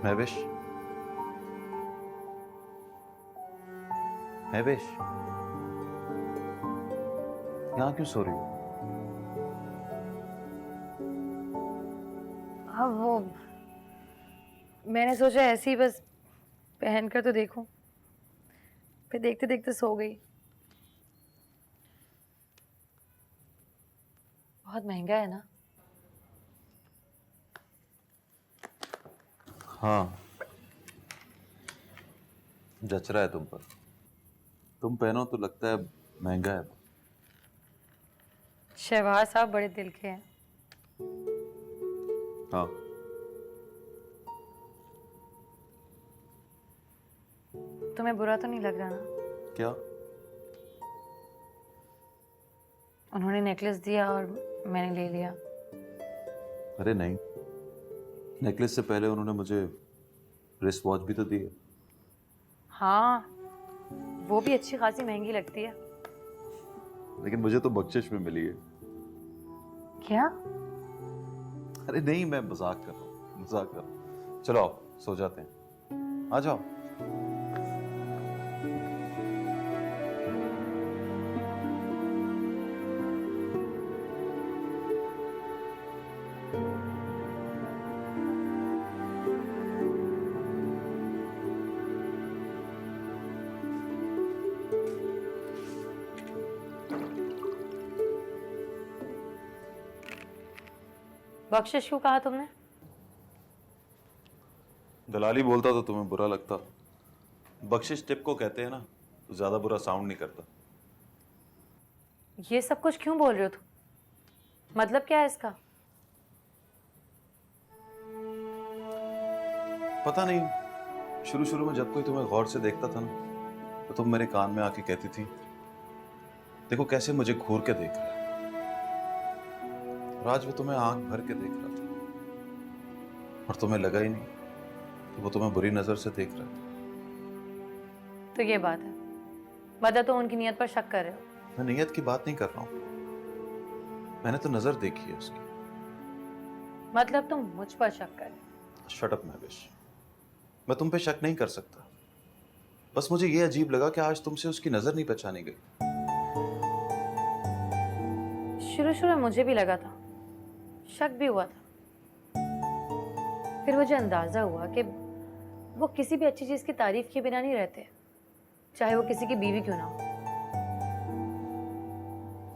महवेश, महवेश, यहाँ क्यों सो रही हो? हाँ वो मैंने सोचा ऐसे ही बस पहन कर तो देखूं, फिर देखते देखते सो गई। बहुत महंगा है ना? हाँ, जच रहा है तुम पर। तुम पहनो तो लगता है महंगा है। शहबाज साहब बड़े दिल के हैं। हाँ, तुम्हें बुरा तो नहीं लग रहा ना? क्या? उन्होंने नेकलेस दिया और मैंने ले लिया। अरे नहीं, नेकलेस से पहले उन्होंने मुझे रिस्ट वॉच भी तो दी है। हाँ, वो भी अच्छी खासी महंगी लगती है। लेकिन मुझे तो बख्शिश में मिली है। क्या? अरे नहीं, मैं मजाक कर रहा हूँ, मजाक कर रहा हूँ। चलो आओ, सो जाते हैं। आ जाओ। बख्शिश क्यों कहा तुमने? दलाली बोलता तो तुम्हें बुरा लगता। बख्शिश टिप को कहते हैं ना, तो ज्यादा बुरा साउंड नहीं करता। ये सब कुछ क्यों बोल रहे हो तुम? मतलब क्या है इसका? पता नहीं, शुरू शुरू में जब कोई तुम्हें गौर से देखता था ना, तो तुम मेरे कान में आके कहती थी, देखो कैसे मुझे घूर के देख रहा है। और आज वो तुम्हें आंख भर के देख रहा था, और तुम्हें लगा ही नहीं कि वो तुम्हें बुरी नजर से देख रहा था। तो ये बात है, मतलब तुम उनकी नीयत पर शक कर रहे हो? मैं नियत की बात नहीं कर रहा हूं, मैंने तो नजर देखी है उसकी। मतलब तुम मुझ पर शक कर रहे हो? शट अप महवेश, मैं तुम पे शक नहीं कर सकता। बस मुझे ये अजीब लगा कि आज तुमसे उसकी नजर नहीं पहचानी गई। शुरू शुरू में मुझे भी लगा था, शक भी हुआ था। फिर मुझे अंदाजा हुआ कि वो किसी भी अच्छी चीज की तारीफ के बिना नहीं रहते, चाहे वो किसी की बीवी क्यों ना हो।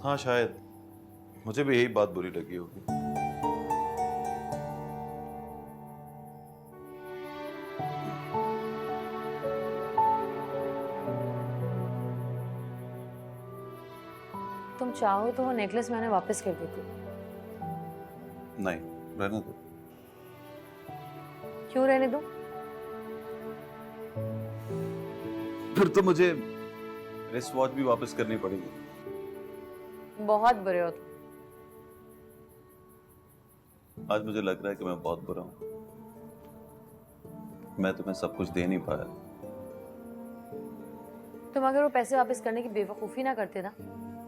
हाँ शायद मुझे भी यही बात बुरी लगी होगी। तुम चाहो तो वो नेकलेस मैंने वापस कर देती। नहीं, रहने दो। क्यों रहने दूं? फिर तो मुझे रिस्ट वॉच भी वापस करनी पड़ेगी। बहुत बुरे हो तुम। आज मुझे लग रहा है कि मैं बहुत बुरा हूं। मैं तुम्हें सब कुछ दे नहीं पाया। तुम अगर वो पैसे वापस करने की बेवकूफी ना करते ना,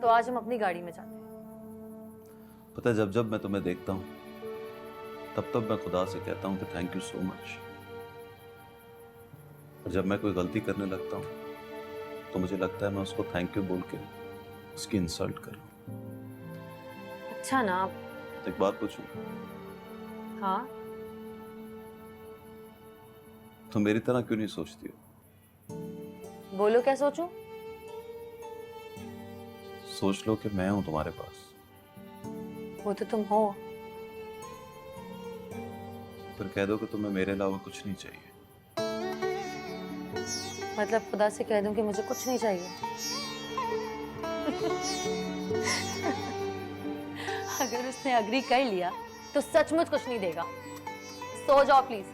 तो आज हम अपनी गाड़ी में जाते। पता है, जब जब मैं तुम्हें देखता हूं, तब तब मैं खुदा से कहता हूं कि थैंक यू सो मच। और जब मैं कोई गलती करने लगता हूं, तो मुझे लगता है मैं उसको थैंक यू बोल के उसकी इंसल्ट कर रहा हूं। अच्छा ना? एक बात पूछूं? हाँ। तुम मेरी तरह क्यों नहीं सोचती हो? बोलो, क्या सोचूं? सोच लो कि मैं हूं तुम्हारे पास। वो तो तुम हो। फिर कह दो कि तुम्हें मेरे अलावा कुछ नहीं चाहिए। मतलब खुदा से कह दूं कि मुझे कुछ नहीं चाहिए? अगर उसने अग्री कर लिया तो सचमुच कुछ नहीं देगा। सो जाओ प्लीज,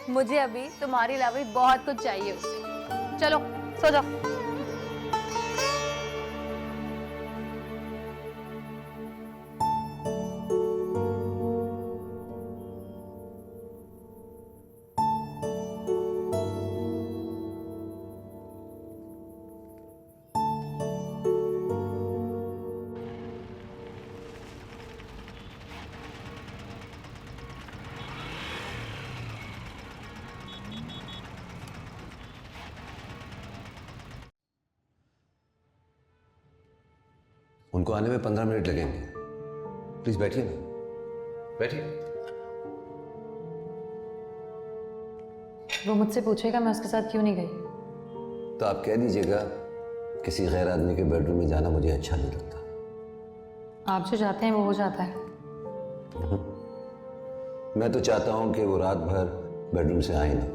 मुझे अभी तुम्हारे अलावा भी बहुत कुछ चाहिए उससे। चलो सो जाओ। उनको आने में 15 मिनट लगेंगे। प्लीज बैठिए ना, बैठिए। वो मुझसे पूछेगा मैं उसके साथ क्यों नहीं गई। तो आप कह दीजिएगा किसी गैर आदमी के बेडरूम में जाना मुझे अच्छा नहीं लगता। आप जो चाहते हैं वो हो जाता है। मैं तो चाहता हूं कि वो रात भर बेडरूम से आए ना,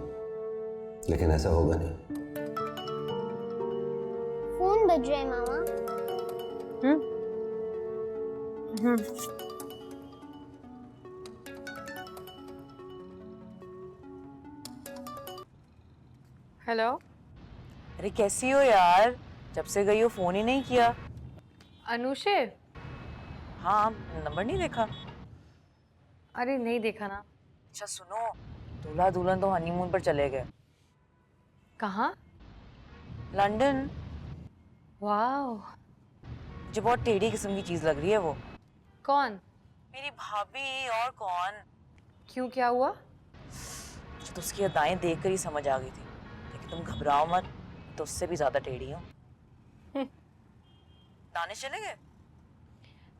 लेकिन ऐसा होगा नहीं। फोन बज रहा है मामा। हेलो। अरे कैसी हो यार, जब से गई हो फोन ही नहीं किया। अनुषे। हाँ, नंबर नहीं देखा। अरे नहीं देखा ना। अच्छा सुनो, दूल्हा दुल्हन तो हनीमून पर चले गए। कहाँ? लंदन। वाओ। मुझे बहुत टेढ़ी किस्म की चीज लग रही है वो। कौन? मेरी भाभी, और कौन। क्यों, क्या हुआ? मुझे तो उसकी अदाएं देखकर ही समझ आ गई थी, लेकिन तुम घबराओ मत, तो उससे भी ज्यादा टेढ़ी हूँ। दानिश चले गए?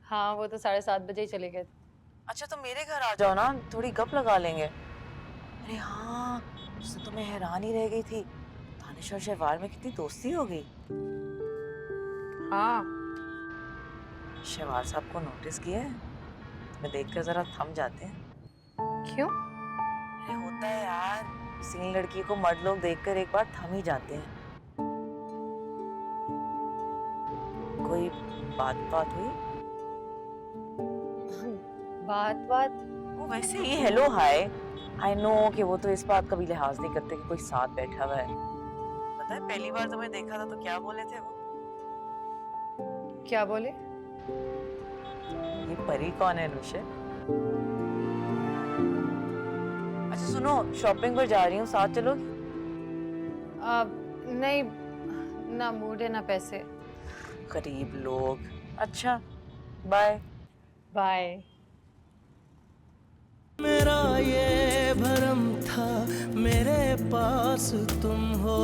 हाँ, वो तो 7:30 बजे ही चले गए। अच्छा तो मेरे घर आ जाओ ना, थोड़ी गप लगा लेंगे। अरे हाँ, उससे तो मैं हैरान ही रह गई थी, दानिश और शहवार में कितनी दोस्ती हो गई। हाँ। शहवार साहब को नोटिस किया है? तुम्हें देखकर जरा थम जाते हैं। क्यों? अरे होता है यार, सीन लड़की को मर्द लोग देखकर एक बार थम ही जाते हैं। कोई बात हुई? बात वो वैसे ही हेलो हाय। आई नो कि वो तो इस बात का भी लिहाज नहीं करते कि कोई साथ बैठा हुआ है। पता है पहली बार तुम्हें देखा था तो क्या बोले थे वो? क्या बोले? ये परी कौन है अनुषे? अच्छा सुनो, शॉपिंग पर जा रही हूँ, साथ चलोगी? नहीं, ना मूड है ना पैसे। गरीब लोग। अच्छा बाय। बाय। मेरा ये भरम था मेरे पास तुम हो